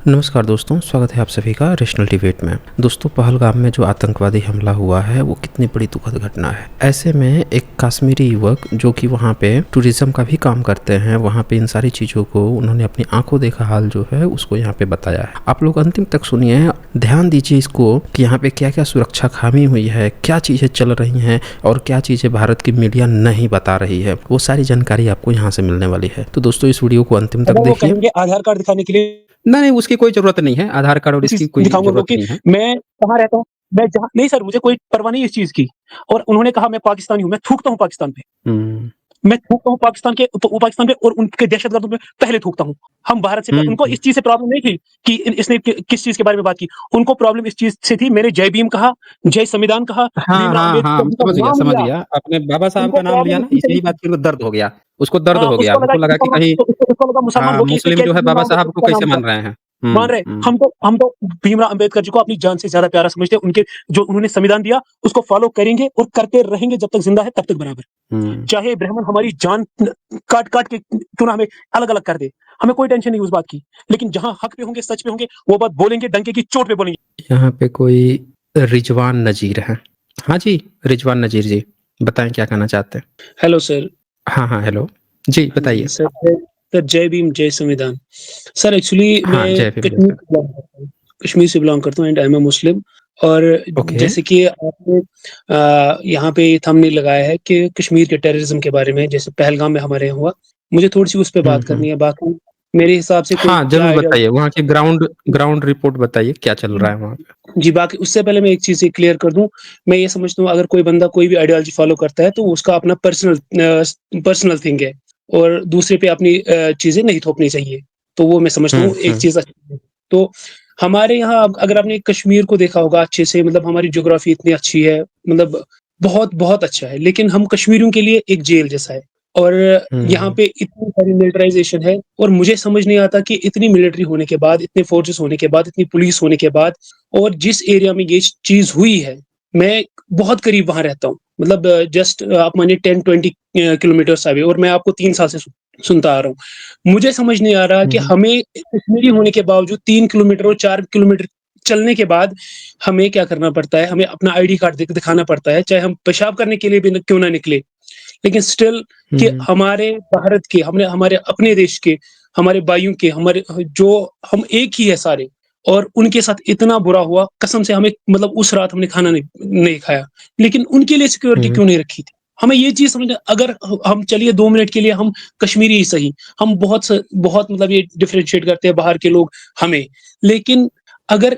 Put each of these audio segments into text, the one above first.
नमस्कार दोस्तों, स्वागत है आप सभी का रैशनल डिबेट में। दोस्तों, पहलगाम में जो आतंकवादी हमला हुआ है वो कितनी बड़ी दुखद घटना है। ऐसे में एक कश्मीरी युवक जो कि वहाँ पे टूरिज्म का भी काम करते हैं, वहाँ पे इन सारी चीज़ों को उन्होंने अपनी आंखों देखा हाल जो है उसको यहाँ पे बताया है। आप लोग अंतिम तक सुनिए, ध्यान दीजिए इसको कि यहाँ पे क्या क्या सुरक्षा खामी हुई है, क्या चीज़ें चल रही हैं और क्या चीज़ें भारत की मीडिया नहीं बता रही है। वो सारी जानकारी आपको यहाँ से मिलने वाली है। तो दोस्तों, इस वीडियो को अंतिम तक अगर वो देखिए। कहेंगे आधार कार्ड दिखाने के लिए नहीं, उसकी कोई ज़रूरत नहीं है, आधार कार्ड और इसकी चीज़ कोई दिखाऊँगा उनको ज़रूरत कि नहीं है। मैं कहाँ रहता हूँ, मैं जहाँ नहीं सर मुझे कोई परवाह नहीं है इस चीज़ की। और उन्होंने कहा मैं पाकिस्तानी हूँ, मैं थूकता हूँ पाकिस्तान पे। हुँ। मैं थूकता हूँ पाकिस्तान पे और उनके दहशतगर्दों पे पहले थूकता हूँ। हम भारत से हुँ, उनको हुँ। इस चीज़ से प्रॉब्लम नहीं थी कि इसने किस चीज़ के बारे में बात की। उनको प्रॉब्लम इस चीज़ से थी, मैंने जय भीम कहा, जय संविधान कहा, हाँ, भीमराव हाँ, हाँ, अम्बेडकर जी का नाम समझ लिया। गया। आपने बाबा साहब उनको का नाम लिया प्रॉब्लम ना, इसी से इसीलिए थी। बात फिर वो दर्द हो गया। उसको दर्द हो गया। उनको लगा कि कहीं उसको लगा मुसलमान हाँ, होके इसने मुस्लिम जो कैसे है बाबा भीमराव साहब को अम्बेडकर का कैसे नाम लिया। मान रहे हैं। मान हुँ, रहे हुँ, हम तो भीमराव अम्बेडकर जी को अपनी जान से ज़्यादा प्यारा समझते हैं। उनके जो उन्होंने संविधान दिया, उसको फ़ॉलो करेंगे और करते रहेंगे जब तक ज़िंदा है तब तक बराबर। हुँ, चाहे ब्राह्मण हमारी जान काट-काट के क्यों ना हमें अलग-अलग कर दे, हमें कोई टेंशन नहीं उस बात की। लेकिन जहाँ हक पे होंगे, सच पे होंगे, वो बात बोलेंगे, डंके की चोट पे बोलेंगे। यहाँ पे कोई रिजवान नज़ीर हैं। हाँ जी, रिजवान नज़ीर जी, बताएँ क्या कहना चाहते हैं? Hello sir. हाँ, हाँ, हेलो। जी, हाँ जी, बताइए। सर जय भीम, जय संविधान। सर एक्चुअली हाँ, मैं जय भीम, जय कश्मीर श्री से बिलॉन्ग करता हूँ। कश्मीर से बिलॉन्ग करता हूँ एंड आई एम अ मुस्लिम। और ओके। जैसे कि आपने यहाँ पे थंबनेल लगाया है कि कश्मीर के टेररिज़्म के बारे में, जैसे पहलगाम में हमारे यहाँ हुआ, मुझे थोड़ी-सी उस पे हुँ, बात हुँ। करनी है। बाकी मेरे हिसाब से कोई हाँ, क्या ज़रूर आइडिया। बताइए, वहाँ की ग्राउंड ग्राउंड रिपोर्ट बताइए, क्या चल रहा है वहाँ पे? जी, बाकी उससे पहले मैं एक चीज़ ये क्लियर कर दूँ, मैं ये समझता हूँ अगर कोई बंदा कोई भी आइडियोलॉजी फ़ॉलो करता है तो उसका अपना पर्सनल थिंग है और दूसरे पे अपनी चीज़ें नहीं थोपनी चाहिए। तो वो मैं समझता हुँ, हूँ एक हुँ, चीज़ अच्छी है। तो हमारे यहाँ अगर आपने कश्मीर को देखा होगा अच्छे से, मतलब हमारी ज्योग्राफ़ी इतनी अच्छी है, मतलब बहुत-बहुत अच्छा है, लेकिन हम कश्मीरियों के लिए एक जेल जैसा है। और यहाँ हुँ, पे इतनी सारी मिलिटराइज़ेशन है और मुझे समझ नहीं आता कि इतनी मिलिट्री होने के बाद, इतने फोर्सेस होने के बाद, इतनी पुलिस होने के बाद और जिस एरिया में ये चीज़ हुई है, मैं बहुत करीब वहाँ रहता हूँ। मतलब जस्ट आप मानिए 10-20 किलोमीटर्स अवे, और मैं आपको 3 साल से सुनता आ रहा हूँ। मुझे समझ नहीं आ रहा कि हुँ, हमें कश्मीरी होने के बावजूद 3 किलोमीटर और 4 किलोमीटर चलने के बाद हमें क्या करना पड़ता है, हमें अपना आईडी कार्ड दिखाना पड़ता है, चाहे हम पेशाब करने के लिए भी क्यों ना निकले। लेकिन स्टिल कि हुँ, हमारे भारत के, हमने हमारे अपने देश के, हमारे भाइयों के, हमारे जो हम एक ही है सारे, और उनके साथ इतना बुरा हुआ, कसम से हमें मतलब उस रात हमने खाना नहीं खाया। लेकिन उनके लिए सिक्योरिटी हुँ, क्यों नहीं रखी थी? हमें ये चीज़ समझना, अगर हम चलिए 2 मिनट के लिए हम कश्मीरी ही सही, हम बहुत मतलब ये डिफरेंशिएट करते हैं बाहर के लोग हमें। लेकिन अगर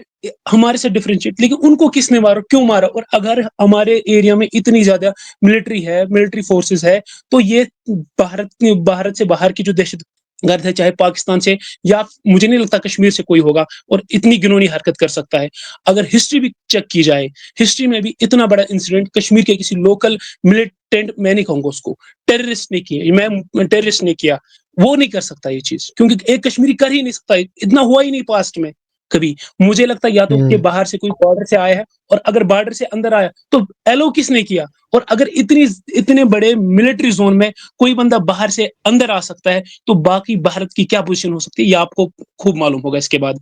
हमारे से डिफरेंशिएट, लेकिन उनको किसने मारा, क्यों मारा? और अगर हमारे एरिया में इतनी ज़्यादा मिलिट्री है, मिलिट्री फोर्सेस है, तो ये भारत से बाहर की जो दहशतगर्द है, चाहे पाकिस्तान से या मुझे नहीं लगता कश्मीर से कोई होगा और इतनी घिनौनी हरकत कर सकता है। अगर हिस्ट्री भी चेक की जाए, हिस्ट्री में भी इतना बड़ा इंसिडेंट कश्मीर के किसी लोकल मिलिटेंट, मैं नहीं कहूँगा उसको, टेररिस्ट ने किया, मैं टेररिस्ट ने किया, वो नहीं कर सकता ये चीज़, क्योंकि एक कश्मीरी कर ही नहीं सकता, इतना हुआ ही नहीं पास्ट में कभी। मुझे लगता है या तो कि हुँ। बाहर से कोई बॉर्डर से आया है, और अगर बॉर्डर से अंदर आया तो एलो किसने किया? और अगर इतने बड़े मिलिट्री ज़ोन में कोई बंदा बाहर से अंदर आ सकता है, तो बाकी भारत की क्या पोज़ीशन हो सकती है, ये आपको खूब मालूम होगा इसके बाद।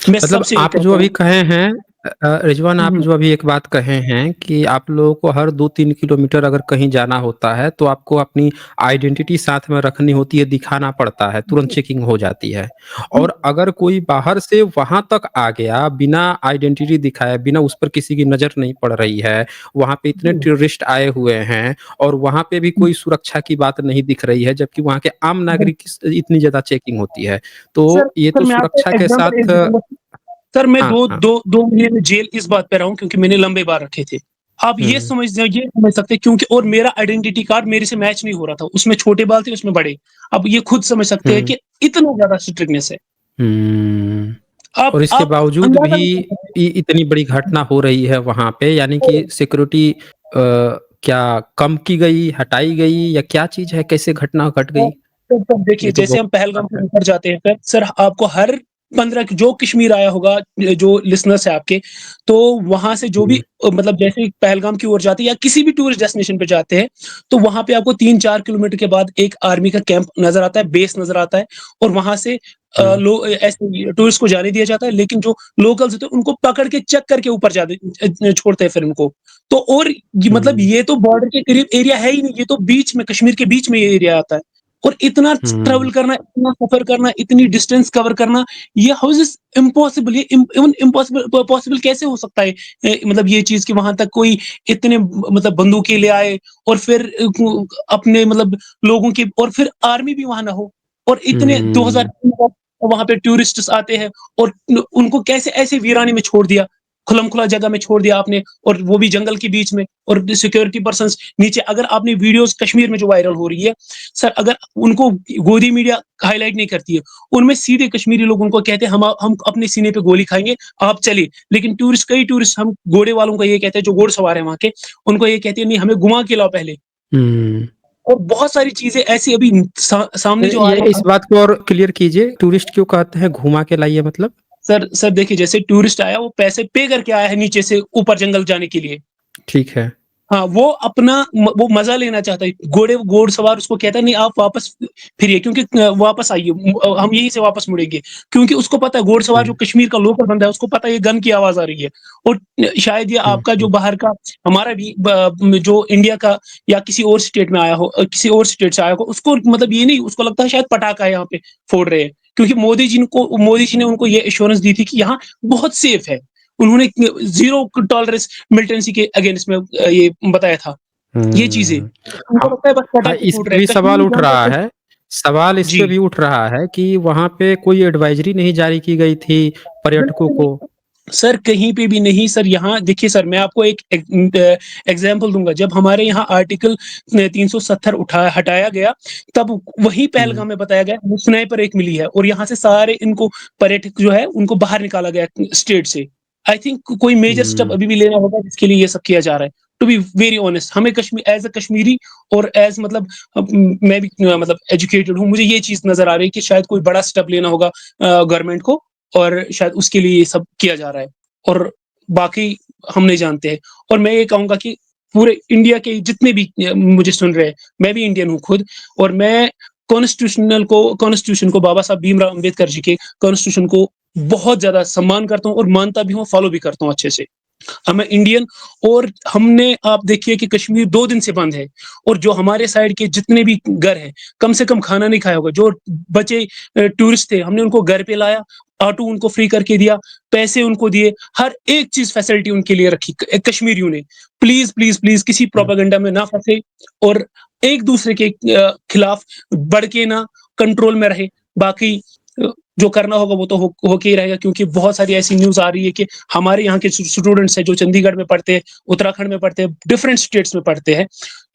मैं मतलब सबसे ये आप जो कहता अभी हूँ। कहे हैं रिजवान, आप हुँ, जो अभी एक बात कहे हैं कि आप लोगों को हर 2-3 किलोमीटर अगर कहीं जाना होता है, तो आपको अपनी आइडेंटिटी साथ में रखनी होती है, दिखाना पड़ता है, तुरंत चेकिंग हो जाती है। हुँ, और अगर कोई बाहर से वहाँ तक आ गया, बिना आइडेंटिटी दिखाए, बिना उस पर किसी की नज़र नहीं पड़ रही है, वहाँ पे इतने हुँ, टूरिस्ट आए हुए हैं और वहाँ पे भी हुँ, कोई सुरक्षा की बात नहीं दिख रही है, जबकि वहाँ के आम हुँ। नागरिक की इतनी ज़्यादा चेकिंग होती है। सर तो ये सर तो मैं आपको सुरक्षा के एग्ज़ाम्पल एक साथ दूँगा। सर मैं हाँ, 2 हाँ। 2 2 महीने जेल इस बात पे रहा हूँ क्योंकि मैंने लंबे बाल रखे थे। आप हुँ, ये समझ सकते हैं, क्योंकि और मेरा आइडेंटिटी कार्ड मेरे से मैच नहीं हो रहा था। उसमें छोटे बाल थे, उसमें बड़े। आप ये खुद समझ सकते हैं हुँ, कि इतना ज़्यादा स्ट्रिक्टनेस है। हुँ। और इसके आप बावजूद भी अंदाज़ा नहीं कर सकते। इतनी बड़ी घटना हो रही है वहाँ पे, यानी कि सिक्योरिटी क्या कम की गई, हटाई गई या क्या चीज़ है? कैसे घटना घट तो गई? तब देखिए, ये तो जैसे बहुत हम बात पहलगाम के है। ऊपर जाते हैं सर आपको हर 15 जो कश्मीर आया होगा, जो लिसनर्स है आपके, तो वहाँ से जो भी हुँ, मतलब जैसे ही पहलगाम की ओर जाते हैं या किसी भी टूरिस्ट डेस्टिनेशन पे जाते हैं, तो वहाँ पे आपको 3-4 किलोमीटर के बाद एक आर्मी का कैंप नज़र आता है, बेस नज़र आता है, और वहाँ से लो ऐसे टूरिस्ट को जाने दिया जाता है, लेकिन जो लोकल्स होते हैं उनको पकड़ के चेक करके ऊपर जाते छोड़ते हैं फिर उनको। तो और ये मतलब हुँ, ये तो बॉर्डर के करीब एरिया है ही नहीं, ये तो बीच में कश्मीर के बीच में ये एरिया आता है। और इतना ट्रैवल हुँ, करना, इतना सफ़र करना, इतनी डिस्टेंस कवर करना, ये हाउ इज़ दिस इम्पॉसिबल, ये इवन इम्पॉसिबल पॉसिबल कैसे हो सकता है? मतलब ये चीज़ कि वहाँ तक कोई इतने मतलब बंदूकें ले आए और फिर अपने मतलब लोगों की, और फिर आर्मी भी वहाँ ना हो, और इतने हुँ, 2003 का वहाँ पे टूरिस्ट्स आते हैं, और उनको कैसे ऐसे वीराने में छोड़ दिया, खुला जगह में छोड़ दिया आपने, और वो भी जंगल के बीच में, और सिक्योरिटी पर्सन्स नीचे। अगर आपने वीडियोज़ कश्मीर में जो वायरल हो रही है, सर अगर उनको गोदी मीडिया हाइलाइट नहीं करती है, उनमें सीधे कश्मीरी लोग उनको कहते हैं हम अपने सीने पे गोली खाएँगे, आप चलिए। लेकिन कई टूरिस्ट हम घोड़े वालों को ये कहते हैं, जो घुड़सवार हैं वहाँ के, उनको ये कहते हैं नहीं हमें घुमा के लाओ पहले। हुँ। और बहुत सारी चीज़ें ऐसी अभी सामने जो आ ये रही इस है। बात को और क्लियर कीजिए, टूरिस्ट क्यों कहते हैं घुमा के लाइए मतलब? सर देखिए, जैसे टूरिस्ट आया, वो पैसे पे करके आया है नीचे से ऊपर जंगल जाने के लिए। ठीक है। हाँ, वो अपना वो मज़ा लेना चाहता है। घोड़सवार उसको कहता है नहीं आप वापस फिरिए, क्योंकि वापस आइए, हम यहीं से वापस मुड़ेंगे। क्योंकि उसको पता है घोड़सवार जो हुँ, कश्मीर का लोकल बंदा है, उसको पता है ये गन की आवाज़ आ रही है। और शायद ये हुँ, आपका जो हुँ, बाहर का, हमारा भी जो इंडिया का या किसी और स्टेट में आया हो, किसी और स्टेट से आया हो, उसको मतलब ये नहीं, उसको लगता है शायद पटाखा है यहाँ पे फोड़ रहे हैं। क्योंकि मोदी जी ने उनको ये एश्योरेंस दी थी कि यहाँ बहुत सेफ है। उन्होंने ज़ीरो टॉलरेंस मिलिटेंसी के अगेंस्ट में ये बताया था, ये चीज़ें। हुँ। उनको हाँ, लगता है बस हाँ, पटाखे इस फूट पे रहे हैं, भी सवाल कश्मीरी उठ जानते रहा थे। है। सवाल इस पे जी। भी उठ रहा है कि वहाँ पे कोई एडवाइज़री नहीं जारी की गई थी पर्यटकों बिल्कुल को। नहीं। सर कहीं पे भी नहीं सर, यहाँ देखिए सर, मैं आपको एक एग्ज़ाम्पल दूँगा। जब हमारे यहाँ आर्टिकल 370 हटाया गया, तब वही हुँ, पहलगाम में बताया गया, स्नाइपर एक मिली है, और यहाँ से सारे इनको पर्यटक जो है उनको बाहर निकाला गया स्टेट से। आई थिंक कोई मेजर स्टेप हुँ, अभी भी लेना होगा जिसके लिए ये सब किया जा रहा है। टू बी वेरी ऑनेस्ट, हमें एज़ अ कश्मीरी, और एज़ मतलब मैं भी मतलब एजुकेटेड हूँ, मुझे ये चीज़ नज़र आ रही है कि शायद कोई बड़ा स्टेप लेना होगा गवर्नमेंट को, और शायद उसके लिए ये सब किया जा रहा है, और बाकी हम नहीं जानते हैं। और मैं ये कहूँगा कि पूरे इंडिया के जितने भी मुझे सुन रहे हैं, मैं भी इंडियन हूँ खुद, और मैं कॉन्स्टिट्यूशन को, बाबा साहब भीमराव अम्बेडकर जी के कॉन्स्टिट्यूशन को बहुत ज़्यादा सम्मान करता हूँ, और मानता भी हूँ, फॉलो भी करता हूँ अच्छे से। मैं इंडियन, और हमने आप देखिए कि कश्मीर 2 दिन से बंद है, और जो हमारे साइड के जितने भी घर हैं, कम से कम खाना नहीं खाया होगा। जो बचे टूरिस्ट थे, हमने उनको घर पे लाया, ऑटो उनको फ्री करके दिया, पैसे उनको दिए, हर एक चीज़ फैसिलिटी उनके लिए रखी कश्मीरियों ने। प्लीज़, प्लीज़, प्लीज़ किसी हुँ, प्रोपेगेंडा में ना फँसे, और एक-दूसरे के खिलाफ बढ़ के ना, कंट्रोल में रहे। बाकी अ, जो करना होगा वो तो होके ही रहेगा, क्योंकि बहुत सारी ऐसी न्यूज़ आ रही है कि हमारे यहाँ के स्टूडेंट्स हैं जो चंडीगढ़ में पढ़ते हैं, उत्तराखंड में पढ़ते हैं, डिफरेंट स्टेट्स में पढ़ते हैं,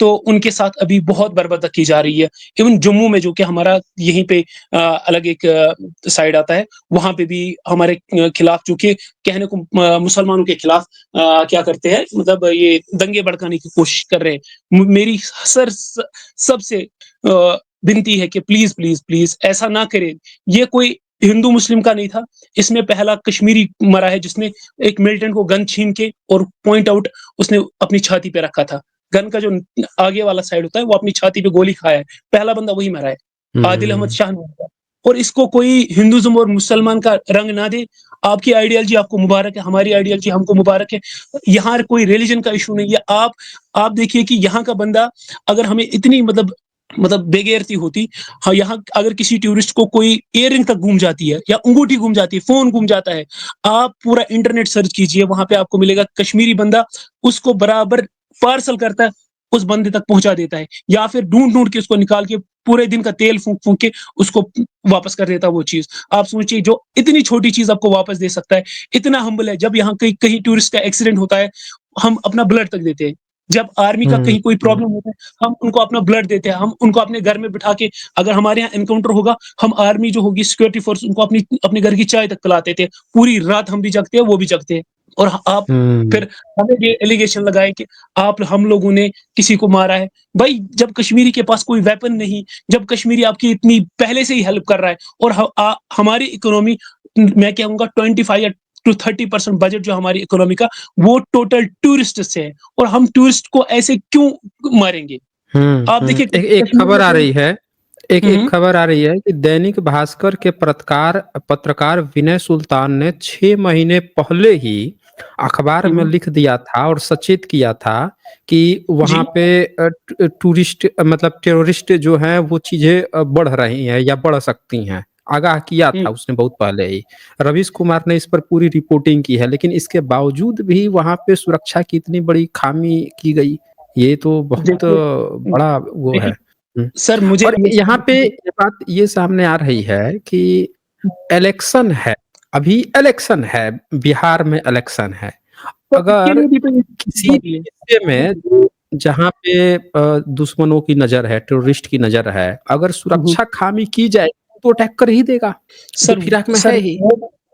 तो उनके साथ अभी बहुत बर्बरता की जा रही है। इवन जम्मू में, जो कि हमारा यहीं पे अलग एक साइड आता है, वहाँ पे भी हमारे खिलाफ, जो कि कहने को मुसलमानों के खिलाफ क्या करते हैं, मतलब ये दंगे भड़काने की कोशिश कर रहे हैं। मेरी सर सबसे विनती है कि प्लीज़, प्लीज़, प्लीज़ ऐसा ना करें। ये कोई हिंदू मुस्लिम का नहीं था, इसमें पहला कश्मीरी मरा है, जिसने एक मिलिटेंट को गन छीन के और पॉइंट आउट उसने अपनी छाती पे रखा था। गन का जो आगे वाला साइड होता है, वो अपनी छाती पे गोली खाया है। पहला बंदा वही मरा है, आदिल अहमद हुँ, शाह नाम का। और इसको कोई हिंदुइज़्म और मुसलमान का रंग ना दे। आपकी आइडियोलॉजी आपको मुबारक है, हमारी आइडियोलॉजी हमको मुबारक है। यहाँ कोई रिलिजन का इश्यू नहीं है। आप देखिए कि यहाँ का बंदा, अगर हमें इतनी मतलब बेगैरती होती, हाँ, यहाँ अगर किसी टूरिस्ट को कोई इयररिंग तक गुम जाती है, या अंगूठी गुम जाती है, फ़ोन गुम जाता है, आप पूरा इंटरनेट सर्च कीजिए, वहाँ पे आपको मिलेगा कश्मीरी बंदा उसको बराबर पार्सल करता है, उस बंदे तक पहुँचा देता है, या फिर ढूँढ-ढूँढ के उसको निकाल के पूरे दिन का तेल फूँक-फूँक के उसको वापस कर देता है वो चीज़। आप सोचिए, जो इतनी छोटी चीज़ आपको वापस दे सकता है, इतना हम्बल है। जब यहाँ कहीं कहीं टूरिस्ट का एक्सीडेंट होता है, हम अपना ब्लड तक देते हैं। जब आर्मी का हुँ, कहीं कोई हुँ, प्रॉब्लम होता है, हम उनको अपना ब्लड देते हैं, हम उनको अपने घर में बिठा के, अगर हमारे यहाँ एनकाउंटर होगा, हम आर्मी जो होगी, सिक्योरिटी फोर्स, उनको अपनी अपने घर की चाय तक पिलाते थे। पूरी रात हम भी जगते हैं, वो भी जगते हैं। और आप हुँ, फिर हमें ये एलिगेशन लगाए कि आप हम लोगों ने किसी को मारा है। भाई, जब कश्मीरी के पास कोई वेपन नहीं, जब कश्मीरी आपकी इतनी पहले से ही हेल्प कर रहा है, और हमारी इकोनॉमी, मैं कहूँगा 25 या टू 30% बजट जो हमारी इकोनॉमी का, वो टोटल टूरिस्ट से है, और हम टूरिस्ट को ऐसे क्यों मारेंगे? हुँ, आप हुँ। देखिए एक एक कश्मीर खबर में आ कोई। रही है एक हुँ, एक हुँ। खबर आ रही है कि दैनिक भास्कर के पत्रकार पत्रकार विनय सुल्तान ने 6 महीने पहले ही अखबार हुँ, में हुँ। लिख दिया था और सचेत किया था कि वहाँ जी। पे टूरिस्ट मतलब टेररिस्ट जो हैं वो चीज़ें बढ़ रही हैं या बढ़ सकती हैं। आगाह किया हुँ। था उसने बहुत पहले ही। रवीश कुमार ने इस पर पूरी रिपोर्टिंग की है, लेकिन इसके बावजूद भी वहाँ पे सुरक्षा की इतनी बड़ी खामी की गई, ये तो बहुत देखिए बड़ा वो है। देखिए हुँ। सर मुझे और यहाँ पे ये बात ये सामने आ रही है कि इलेक्शन है, अभी इलेक्शन है, बिहार में इलेक्शन है। तो इसके अगर लिए भी तो ये किसी होती है। हिस्से में जो जहाँ पे दुश्मनों की नज़र है, टेररिस्ट की नज़र है, अगर हुँ, हुँ। सुरक्षा खामी की जाए, तो अटैक कर ही देगा। वो तो सर फिराक में सर है ही।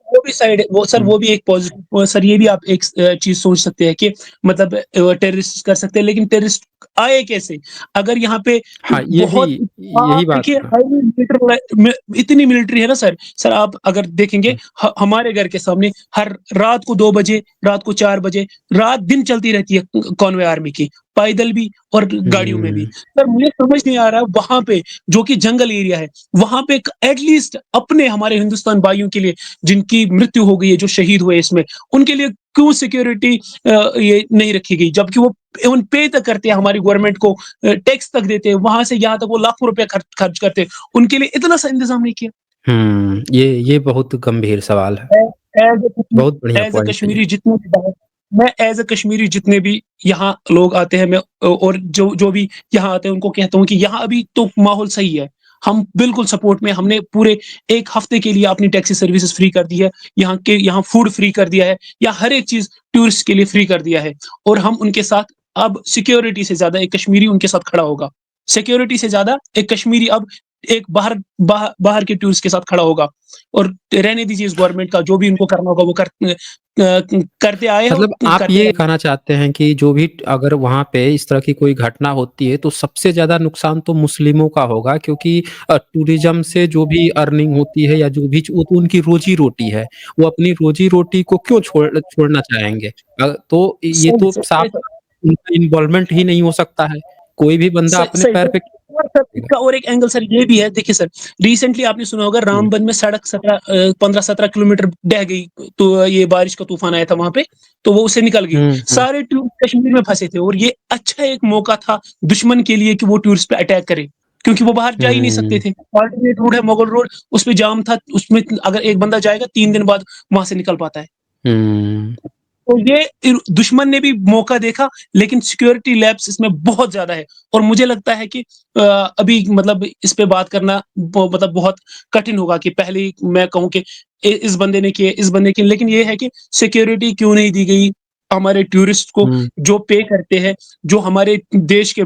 वो भी साइड है वो सर हुँ। वो भी एक पॉज़िटिव सर ये भी आप एक चीज़ सोच सकते हैं कि मतलब टेररिस्ट कर सकते हैं, लेकिन टेररिस्ट आए कैसे? अगर यहाँ पे हाँ, ये भी बहुत यही आप बात देखिए है। हाईली इतनी मिलिट्री है ना सर। सर आप अगर देखेंगे हुँ, हमारे घर के सामने हर रात को 2 बजे, रात को 4 बजे, रात-दिन चलती रहती है कॉन्वॉय आर्मी की, पैदल भी और गाड़ियों में भी। हुँ, सर मुझे समझ नहीं आ रहा वहाँ पे जो कि जंगल एरिया है, वहाँ पे एक एटलीस्ट अपने हमारे हिंदुस्तान भाइयों के लिए जिनकी मृत्यु हो गई है, जो शहीद हुए इसमें, उनके लिए क्यों सिक्योरिटी ये नहीं रखी गई? जबकि वो इवन पे तक करते हैं हमारी गवर्नमेंट को टैक्स तक देते हैं, वहाँ से यहाँ तक वो लाखों रुपए खर्च खर्च करते हैं, उनके लिए इतना सा इंतज़ाम नहीं किया। ये बहुत गंभीर सवाल है। ए बहुत बढ़िया एज़ अ पॉइंट है ये। कश्मीरी जितने भी बाहर मैं एज़ अ कश्मीरी जितने भी यहाँ लोग आते हैं, मैं और जो जो भी यहाँ आते हैं उनको कहता हूँ कि यहाँ अभी तो माहौल सही है। हम बिल्कुल सपोर्ट में हमने पूरे 1 हफ्ते के लिए अपनी टैक्सी सर्विसेज़ फ्री कर दी है। यहाँ फूड फ्री कर दिया है, या हर एक चीज़ टूरिस्ट के लिए फ्री कर दिया है। और हम उनके साथ अब सिक्योरिटी से ज़्यादा एक कश्मीरी उनके साथ खड़ा होगा। सिक्योरिटी से ज़्यादा एक कश्मीरी अब एक बाहर के टूरिस्ट के साथ खड़ा होगा। और रहने दीजिए इस गवर्नमेंट का जो भी उनको करना होगा वो करते आए हैं और मतलब आप करते ये रहेंगे। कहना चाहते हैं कि जो भी अगर वहाँ पे इस तरह की कोई घटना होती है, तो सबसे ज़्यादा नुकसान तो मुस्लिमों का होगा क्योंकि टूरिज़्म से जो भी अर्निंग होती है या जो भी वो तो उनकी रोज़ी-रोटी है। वो अपनी रोज़ी-रोटी को क्यों छोड़ना चाहेंगे? तो ये सही तो से साफ उनका इन्वॉल्वमेंट ही नहीं हो सकता है। कोई भी बंदा अपने सही पैर सर। पे और सर खड़ेगा। इसका और एक एंगल सर ये भी है, देखिए सर, रिसेंटली आपने सुना होगा हुँ, रामबन में सड़क 15-17 किलोमीटर ढह गई। तो ये बारिश का तूफान आया था वहाँ पे, तो वो उससे निकल गई। हुँ, हुँ, सारे टूरिस्ट कश्मीर में फँसे थे और ये अच्छा एक मौका था दुश्मन के लिए कि वो टूरिस्ट पे अटैक करे, क्योंकि वो बाहर जा ही नहीं सकते हुँ, थे। अल्टरनेट रोड है मुगल रोड, उसपे जाम था, उसमें अगर एक बंदा जाएगा 3 दिन बाद वहाँ से निकल पाता है। हुँ, तो ये दुश्मन ने भी मौका देखा, लेकिन सिक्योरिटी लैप्स इसमें बहुत ज़्यादा है। और मुझे लगता है कि अभी मतलब इस पे बात करना मतलब बहुत कठिन होगा कि पहले ही मैं कहूँ कि इस बंदे ने किए, इस बंदे की, लेकिन ये है कि सिक्योरिटी क्यों नहीं दी गई हमारे टूरिस्ट को हुँ, जो पे करते हैं, जो हमारे देश के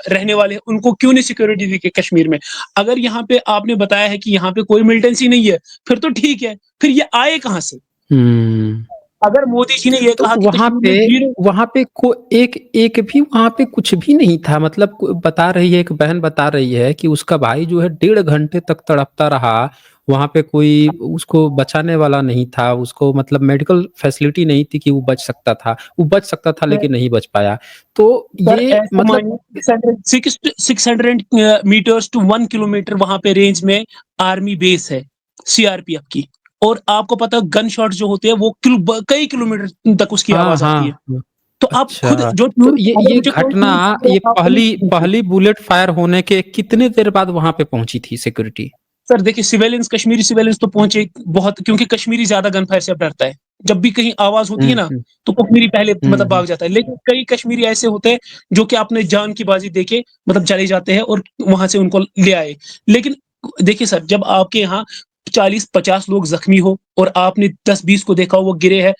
रहने वाले हैं, उनको क्यों नहीं सिक्योरिटी दी गई कश्मीर में? अगर यहाँ पे आपने बताया है कि यहाँ पे कोई मिलिटेंसी नहीं है, फिर तो ठीक है, फिर ये आए कहाँ से? हुँ। अगर मोदी जी ने ये तो कहा कि कश्मीर में 0 वहाँ पे को एक एक भी वहाँ पे कुछ भी नहीं था मतलब बता रही है एक बहन बता रही है कि उसका भाई जो है 1.5 घंटे तक तड़पता रहा। वहाँ पे कोई उसको बचाने वाला नहीं था, उसको मतलब मेडिकल फैसिलिटी नहीं थी कि वो बच सकता था। वो बच सकता था लेकिन नहीं बच पाया। तो सर ये ऐसे मतलब मानिए 600 मीटर्स टू 1 किलोमीटर वहाँ पे रेंज में आर्मी बेस है, सीआरपीएफ की। और आपको पता है गन शॉट्स जो होते हैं वो कई किलोमीटर तक उसकी हाँ, आवाज़ आती है। हाँ। हाँ। तो आप खुद अच्छा, जो तो टूरिस्ट अगर ये मुझे कोई घटना टूरिस्ट ये आप पहली देखिए पहली बुलेट फायर होने के कितने देर बाद वहाँ पे पहुँची थी सिक्योरिटी? सर देखिए सिविलियंस कश्मीरी सिविलियंस तो पहुँचे बहुत, क्योंकि कश्मीरी ज़्यादा गन फायर से अब डरता है। जब भी कहीं आवाज़ होती है हुँ, ना, हुँ। तो कश्मीरी पहले हुँ, मतलब हुँ। भाग जाता है। लेकिन कई कश्मीरी ऐसे होते हैं जो कि अपने जान की बाज़ी देके मतलब चले जाते हैं और वहाँ से उनको ले आए। लेकिन देखिए सर, जब आपके यहाँ 40-50 लोग ज़ख्मी हो और आपने 10-20 को देखा हो वो गिरे हैं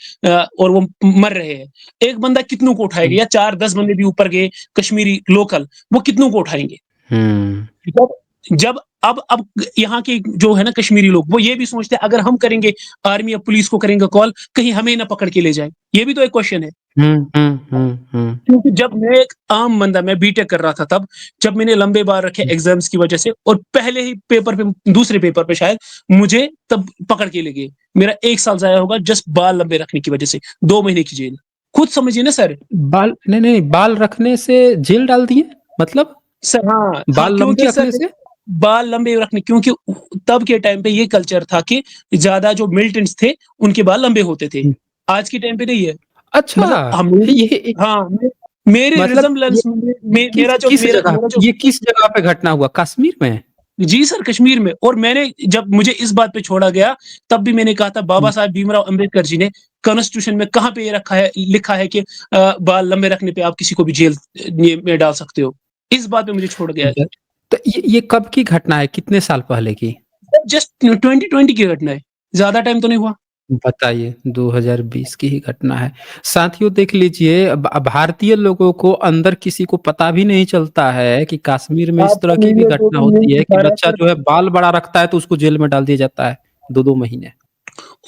और वो मर रहे हैं। एक बंदा कितनों को उठाएगा, हुँ। या 4-10 बंदे भी ऊपर गए कश्मीरी लोकल, वो कितनों को उठाएँगे? हुँ। जब जब अब यहाँ के जो है ना कश्मीरी लोग, वो ये भी सोचते हैं अगर हम करेंगे आर्मी या पुलिस को करेंगे कॉल, कहीं हमें ना पकड़ के ले जाए। ये भी तो एक क्वेश्चन है। हुँ, हुँ, हुँ, हुँ। क्योंकि जब मैं एक आम बंदा मैं बीटेक कर रहा था तब, जब मैंने लंबे बार रखे हुँ। एग्ज़ाम्स की वजह से और पहले ही पेपर पे दूसरे पेपर पे शायद मुझे तब पकड़ के ले गए। मेरा 1 साल ज़ाया होगा जस्ट बाल लंबे रखने की वजह से, 2 महीने की जेल। खुद समझिए ना सर। बाल नहीं, नहीं बाल रखने से जेल डाल दिए? मतलब सर हाँ, हाँ बाल लंबे क्योंकि रखने सर से? बाल लंबे रखने, क्योंकि तब के टाइम पे ये कल्चर था कि ज़्यादा जो मिलिटेंट्स थे, उनके बाल लंबे होते थे। हुँ। आज के टाइम पे नहीं है। अच्छा! मतलब हम ये हाँ, मेरे मतलब ये रिज़म्बलेंस में किस मेरा जो किस जगह पे घटना हुआ? कश्मीर में? जी सर, कश्मीर में। और मैंने जब मुझे इस बात पे छोड़ा गया, तब भी मैंने कहा था बाबा हुँ। साहब भीमराव अम्बेडकर जी ने कॉन्स्टिट्यूशन में कहाँ पे ये रखा है लिखा है कि बाल लंबे रखने पे आप किसी को भी जेल ये में डाल सकते हो। इस बात पे मुझे छोड़ गया है। ब तो ये कब की घटना है? कितने साल पहले की? जस्ट 2020 की घटना है, ज़्यादा टाइम तो नहीं हुआ। बताइए, 2020 की ही घटना है। साथियों देख लीजिए भारतीय लोगों को अंदर किसी को पता भी नहीं चलता है कि कश्मीर में इस तरह आपका की भी मीडिया जो घटना भी न्यूज़ होती है कि दिखा रहा है बच्चा सर, जो है बाल बड़ा रखता है तो उसको जेल में डाल दिया जाता है 2-2 महीने।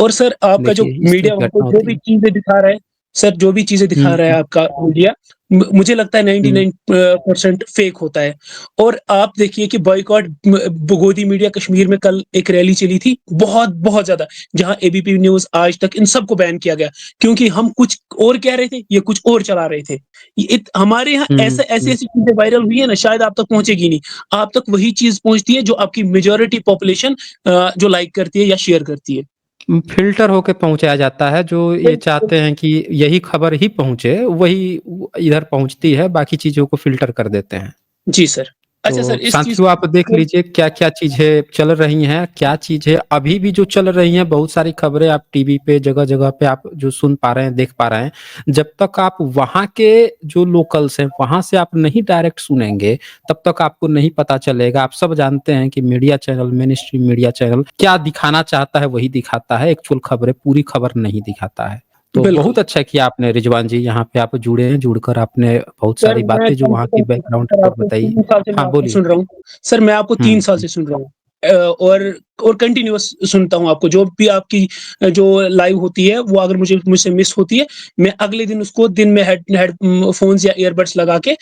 और सर आपका जो देखिए इस तरह मीडिया की वहाँ पे घटना जो होती भी है। चीज़ें दिखा रहा है, सर जो भी चीज़ें दिखा हुँ, रहा है हुँ, आपका मीडिया मुझे लगता है हुँ, 99 परसेंट फेक होता है। और आप देखिए कि बॉयकॉट गोदी मीडिया कश्मीर में कल एक रैली चली थी, बहुत ज़्यादा, जहाँ एबीपी न्यूज़, आज तक इन सबको बैन किया गया, क्योंकि हम कुछ और कह रहे थे, ये कुछ और चला रहे थे। हमारे यहाँ हुँ, ऐसे हुँ। ऐसी-ऐसी चीज़ें वायरल हुई है ना, शायद आप तक पहुँचेगी नहीं। आप तक वही चीज़ पहुँचती है जो आपकी मेजॉरिटी पॉपुलेशन जो लाइक करती है या शेयर करती है। फ़िल्टर होके पहुँचाया जाता है जो ये बिल्कुल। चाहते हैं कि यही खबर ही पहुँचे, वही इधर पहुँचती है, बाकी चीज़ों को फ़िल्टर कर देते हैं। जी सर। अच्छा तो सर, इस चीज़ साथियों आप देख को लीजिए क्या-क्या चीज़ें चल रही हैं, क्या चीज़ें अभी भी जो चल रही हैं, बहुत सारी खबरें आप टीवी पे जगह-जगह पे आप जो सुन पा रहे हैं, देख पा रहे हैं। जब तक आप वहाँ के जो लोकल्स हैं, वहाँ से आप नहीं डायरेक्ट सुनेंगे, तब तक आपको नहीं पता चलेगा। आप सब जानते हैं कि media channel, main stream media channel क्या दिखाना चाहता है, वही दिखाता है, एक्चुअल खबरें पूरी खबर नहीं दिखाता है। तो बिल्कुल। बहुत अच्छा किया आपने रिजवान जी, यहाँ पे आप जुड़े हैं, जुड़कर आपने बहुत सर सारी मैं बातें जो कम वहाँ से की कम बैकग्राउंड सर रिपोर्ट आपको बताई। 3 साल से मैं हाँ, आपको बोलिए। सुन रहा हूँ। सर मैं आपको 3 हुँ, साल हुँ। से सुन रहा हूँ। और कंटिन्यूअस सुनता हूँ आपको, जो भी आपकी जो लाइव होती है, वो अगर मुझसे मिस होती है, मैं अगले दिन उसको दिन में फ़ोन्स या ईयरबड्स लगा के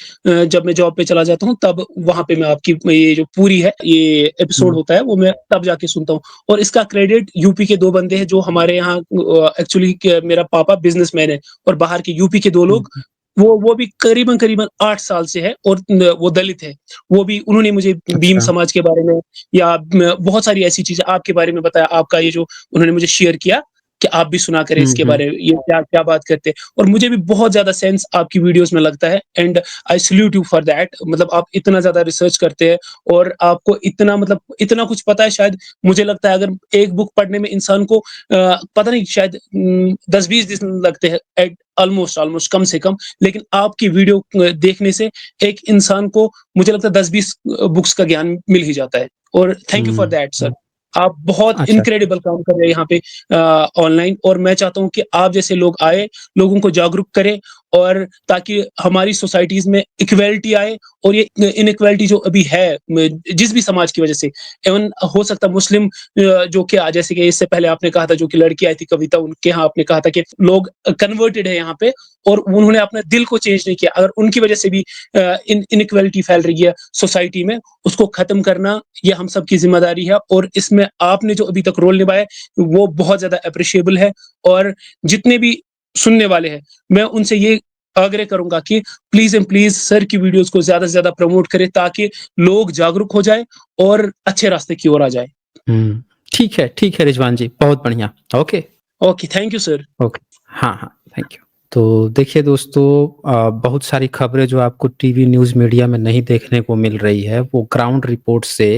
जब मैं जॉब पे चला जाता हूँ, तब वहाँ पे मैं आपकी ये जो पूरी है, ये एपिसोड हुँ, होता है, वो मैं तब जाके सुनता हूँ। और इसका क्रेडिट यूपी के 2 बंदे हैं जो हमारे यहाँ एक्चुअली क मेरा पापा बिज़नेसमैन है, और बाहर के यूपी के 2 हुँ, लोग, हुँ। वो भी करीबन-करीबन 8 साल से है, और वो दलित है। वो भी उन्होंने मुझे भीम अच्छा। समाज के बारे में या बहुत सारी ऐसी चीज़ें आपके बारे में बताया, आपका ये जो उन्होंने मुझे शेयर किया कि आप भी सुना करें हुँ, इसके हुँ। बारे में, ये क्या-क्या बात करते हैं, और मुझे भी बहुत ज़्यादा सेंस आपकी वीडियोज़ में लगता है, and I salute you for that. मतलब आप इतना ज़्यादा रिसर्च करते हैं, और आपको इतना मतलब इतना कुछ पता है, शायद मुझे लगता है अगर एक बुक पढ़ने में इंसान को पता नहीं शायद 10-20 दिन लगते हैं एट ऑलमोस्ट कम से कम, लेकिन आपकी वीडियो देखने से एक इंसान को मुझे लगता है 10-20 बुक्स का ज्ञान मिल ही जाता है, और thank you for hmm, that sir. Hmm. आप बहुत अच्छा, अच्छा। इनक्रेडिबल काम कर रहे हैं यहाँ पे ऑनलाइन, और मैं चाहता हूँ कि आप जैसे लोग आए, लोगों को जागरूक करें, और ताकि हमारी सोसाइटीज़ में इक्वालिटी आए, और ये इनइक्वालिटी जो अभी है जिस भी समाज की वजह से, इवन हो सकता है मुस्लिम जो कि जैसे कि इससे पहले आपने कहा था, जो कि लड़की आई थी कविता, उनके यहाँ आपने कहा था कि लोग कन्वर्टेड है यहाँ पे, और उन्होंने अपने दिल को चेंज नहीं किया। अगर उनकी वजह से भी इनइक्वालिटी फैल रही है सोसाइटी में, उसको खत्म करना ये हम सब की ज़िम्मेदारी है, और इसमें आपने जो अभी तक रोल निभाया है, वो बहुत ज़्यादा एप्रिशिएबल है। और जितने भी सुनने वाले हैं, मैं उनसे ये आग्रह करूँगा कि प्लीज़ एंड प्लीज़ सर की वीडियोज़ को ज़्यादा से ज़्यादा प्रमोट करें, ताकि लोग जागरूक हो जाएँ और अच्छे रास्ते की ओर आ जाएँ। हुँ। ठीक है रिजवान जी, बहुत बढ़िया। Okay, okay, thank you sir. Okay. हाँ, हाँ, थैंक यू। तो देखिए दोस्तों बहुत सारी खबरें जो आपको टीवी न्यूज़ मीडिया में नहीं देखने को मिल रही है, वो ग्राउंड रिपोर्ट से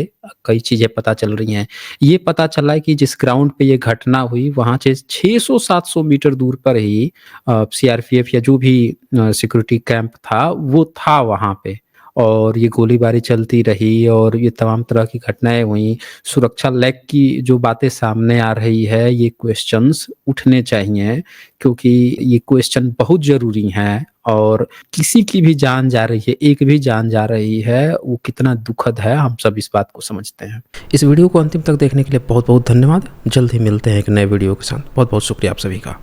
कई चीज़ें पता चल रही हैं। ये पता चला है कि जिस ग्राउंड पे ये घटना हुई, वहाँ से 600-700 मीटर दूर पर ही सीआरपीएफ या जो भी सिक्योरिटी कैंप था, वो था वहाँ पे। और ये गोलीबारी चलती रही और ये तमाम तरह की घटनाएँ हुई। सुरक्षा लैग की जो बातें सामने आ रही है, ये क्वेश्चन्स उठने चाहिए क्योंकि ये क्वेश्चन बहुत ज़रूरी हैं और किसी की भी जान जा रही है, एक भी जान जा रही है, वो कितना दुखद है, हम सब इस बात को समझते हैं। इस वीडियो को अंतिम तक देखने के लिए बहुत-बहुत धन्यवाद। जल्द ही मिलते हैं एक नए वीडियो के साथ। बहुत-बहुत शुक्रिया आप सभी का।